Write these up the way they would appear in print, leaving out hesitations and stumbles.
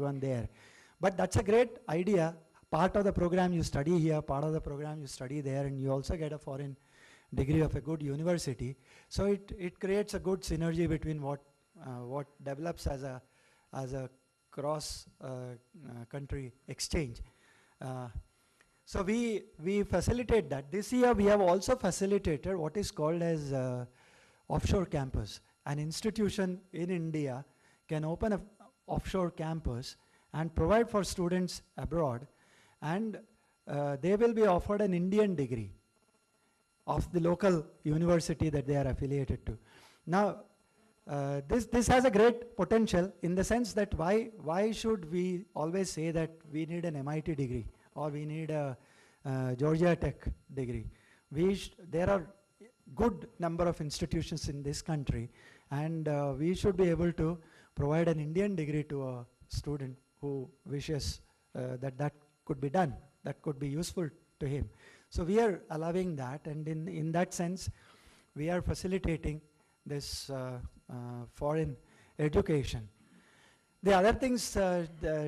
everyone there. But that's a great idea. Part of the program you study here, part of the program you study there, and you also get a foreign degree of a good university. So it creates a good synergy between what develops as a cross country exchange. So we facilitate that. This year we have also facilitated what is called as offshore campus. An institution in India can open an offshore campus and provide for students abroad, and they will be offered an Indian degree of the local university that they are affiliated to. Now, this has a great potential in the sense that why should we always say that we need an MIT degree or we need a Georgia Tech degree? There are good number of institutions in this country, and we should be able to provide an Indian degree to a student who wishes that could be done, that could be useful to him. So we are allowing that, and in that sense, we are facilitating this foreign education. The other things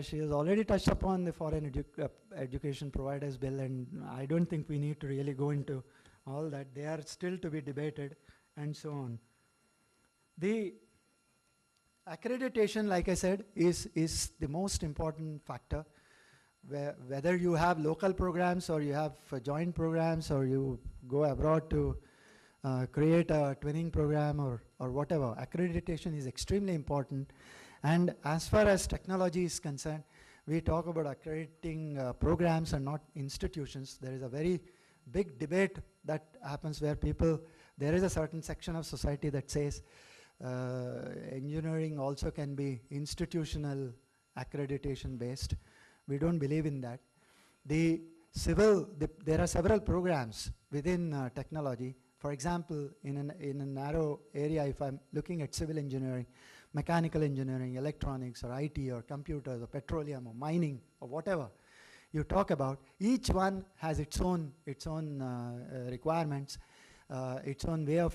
she has already touched upon, the foreign education providers bill, and I don't think we need to really go into all that. They are still to be debated and so on. The accreditation, like I said, is the most important factor. Whether you have local programs or you have joint programs or you go abroad to create a twinning program or whatever, accreditation is extremely important. And as far as technology is concerned, we talk about accrediting programs and not institutions. There is a very big debate that happens where there is a certain section of society that says engineering also can be institutional accreditation based. We don't believe in that. There are several programs within technology. For example, in a narrow area, if I'm looking at civil engineering, mechanical engineering, electronics, or IT, or computers, or petroleum, or mining, or whatever you talk about, each one has its own requirements, its own way of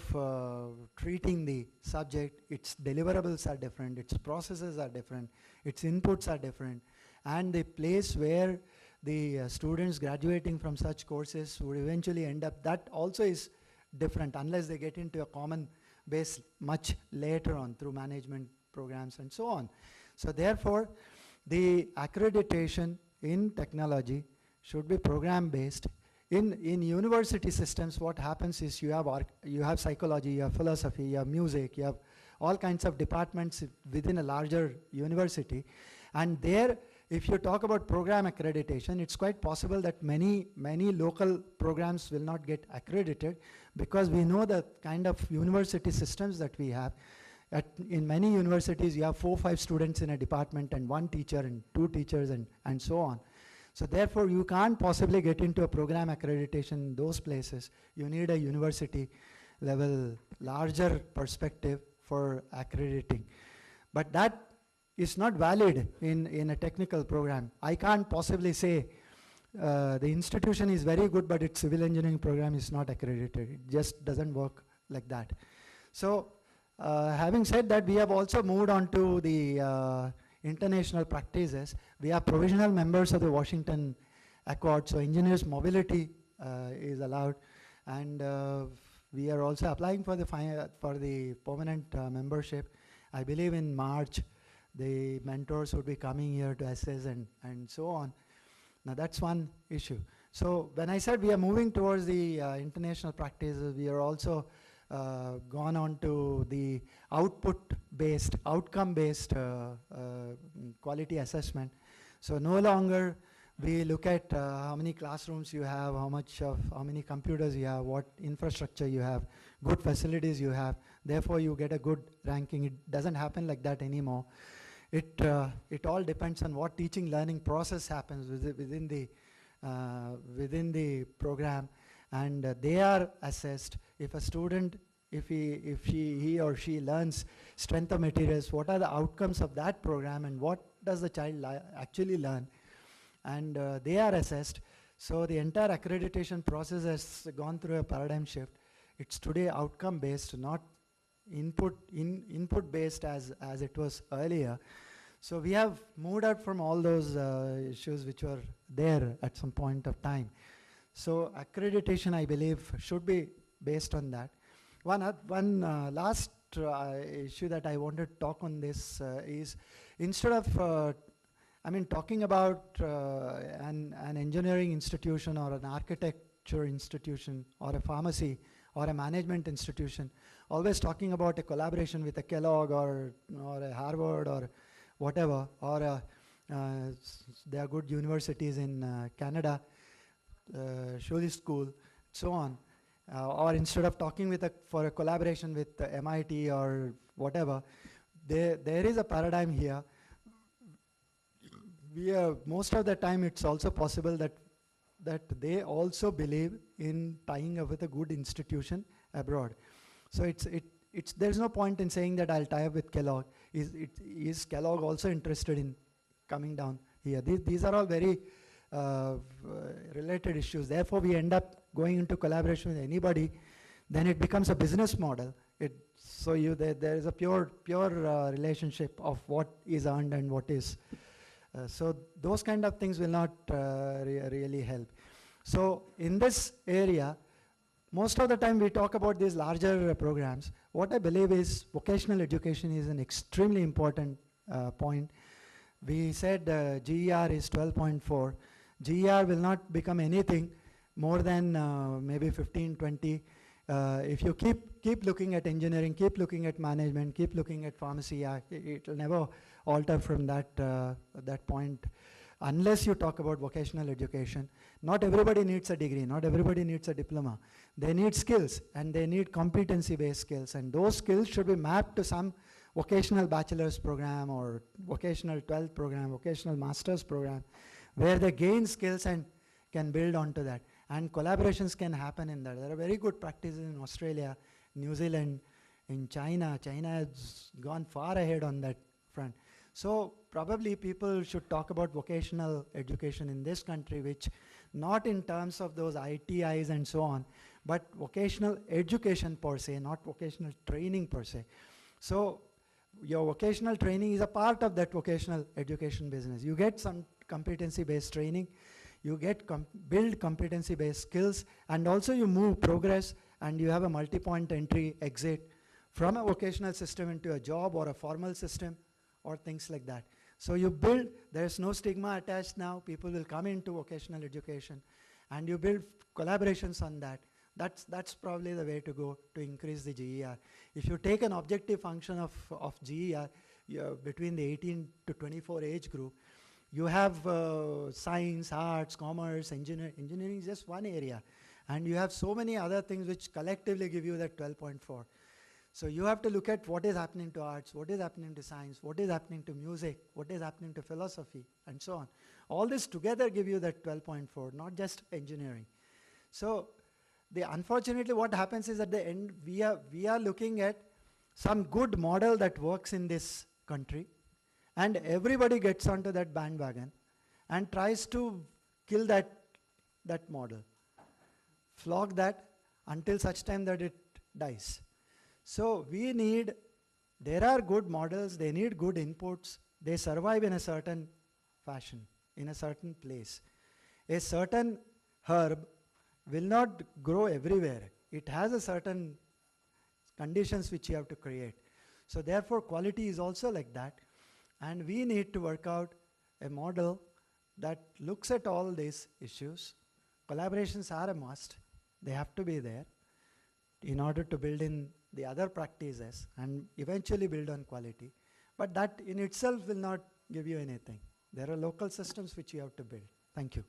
treating the subject. Its deliverables are different, its processes are different, its inputs are different, and the place where the students graduating from such courses would eventually end up, that also is different unless they get into a common base much later on through management programs and so on. So therefore, the accreditation in technology should be program based. In university systems, what happens is you have psychology, you have philosophy, you have music, you have all kinds of departments within a larger university, and there, if you talk about program accreditation, it's quite possible that many local programs will not get accredited, because we know the kind of university systems that we have. In many universities, you have 4 or 5 students in a department and 1 teacher and 2 teachers and so on. So therefore, you can't possibly get into a program accreditation in those places. You need a university level, larger perspective for accrediting. But that is not valid in a technical program. I can't possibly say the institution is very good, but its civil engineering program is not accredited. It just doesn't work like that. So having said that, we have also moved on to the international practices. We are provisional members of the Washington Accord, so engineers mobility is allowed, and we are also applying for the permanent membership. I believe in March the mentors would be coming here to assess and so on. Now that's one issue. So when I said we are moving towards the international practices, we are also gone on to the output-based, outcome-based quality assessment. So no longer we look at how many classrooms you have, how many computers you have, what infrastructure you have, good facilities you have, therefore you get a good ranking. It doesn't happen like that anymore. It all depends on what teaching learning process happens within the program, and they are assessed. If a student, if he or she learns strength of materials, what are the outcomes of that program and what does the child actually learn, and they are assessed. So the entire accreditation process has gone through a paradigm shift. It's today outcome based, not input based as it was earlier. So we have moved out from all those issues which were there at some point of time. So accreditation, I believe, should be based on that. One last issue that I wanted to talk on this is, instead of talking about an engineering institution or an architecture institution or a pharmacy or a management institution, always talking about a collaboration with a Kellogg or a Harvard or whatever, or there are good universities in Canada, Schulich School, so on. Or instead of talking for a collaboration with MIT or whatever, there is a paradigm here. Most of the time it's also possible that they also believe in tying up with a good institution abroad. So there's no point in saying that I'll tie up with Kellogg. Is Kellogg also interested in coming down here? These are all very related issues. Therefore, we end up going into collaboration with anybody, then it becomes a business model. There is a pure relationship of what is earned and what is. So those kind of things will not really help. So in this area, most of the time we talk about these larger programs. What I believe is vocational education is an extremely important point. We said GER is 12.4. GER will not become anything more than maybe 15, 20. If you keep looking at engineering, keep looking at management, keep looking at pharmacy, it will never alter from that point, unless you talk about vocational education. Not everybody needs a degree, not everybody needs a diploma. They need skills, and they need competency-based skills, and those skills should be mapped to some vocational bachelor's program or vocational 12th program, vocational master's program, where they gain skills and can build onto that. And collaborations can happen in that. There are very good practices in Australia, New Zealand, in China. China has gone far ahead on that front. So probably people should talk about vocational education in this country, which not in terms of those ITIs and so on, but vocational education per se, not vocational training per se. So your vocational training is a part of that vocational education business. You get some competency-based training, you build competency-based skills, and also you progress, and you have a multi-point entry exit from a vocational system into a job or a formal system or things like that. So you build, there's no stigma attached now. People will come into vocational education, and you build collaborations on that. That's probably the way to go to increase the GER. If you take an objective function of GER between the 18 to 24 age group, you have science, arts, commerce, engineering is just one area. And you have so many other things which collectively give you that 12.4. So you have to look at what is happening to arts, what is happening to science, what is happening to music, what is happening to philosophy, and so on. All this together give you that 12.4, not just engineering. So unfortunately what happens is at the end, we are looking at some good model that works in this country, and everybody gets onto that bandwagon and tries to kill that model, flog that until such time that it dies. So there are good models, they need good inputs, they survive in a certain fashion, in a certain place. A certain herb will not grow everywhere. It has a certain conditions which you have to create. So therefore quality is also like that, and we need to work out a model that looks at all these issues. Collaborations are a must. They have to be there in order to build in the other practices and eventually build on quality. But that in itself will not give you anything. There are local systems which you have to build. Thank you.